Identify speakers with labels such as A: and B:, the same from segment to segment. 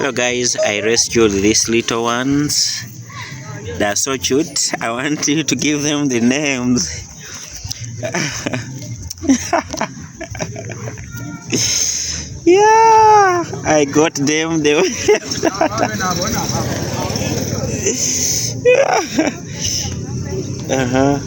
A: Hello guys, I rescued these little ones. They are so cute. I want you to give them the names. Yeah, I got them. They uh-huh.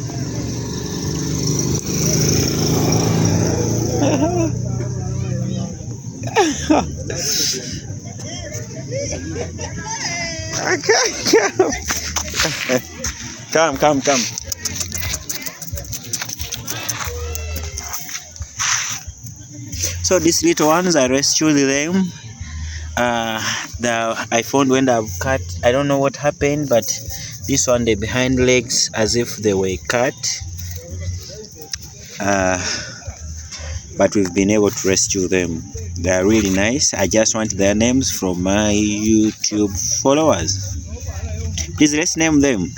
A: Come. So these little ones, I rescued them. I found when I've cut, I don't know what happened, but this one, the behind legs as if they were cut. But we've been able to rescue them. They are really nice. I just want their names from my YouTube followers. Please let's name them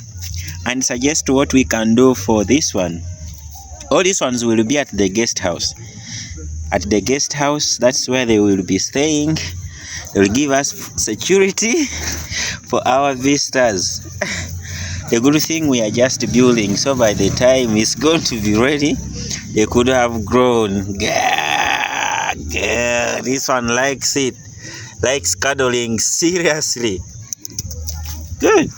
A: and suggest what we can do for this one. All these ones will be at the guest house. At the guest house, that's where they will be staying. They will give us security for our visitors. The good thing, we are just building, so by the time it's going to be ready, they could have grown. This one likes it, likes cuddling, seriously. Good.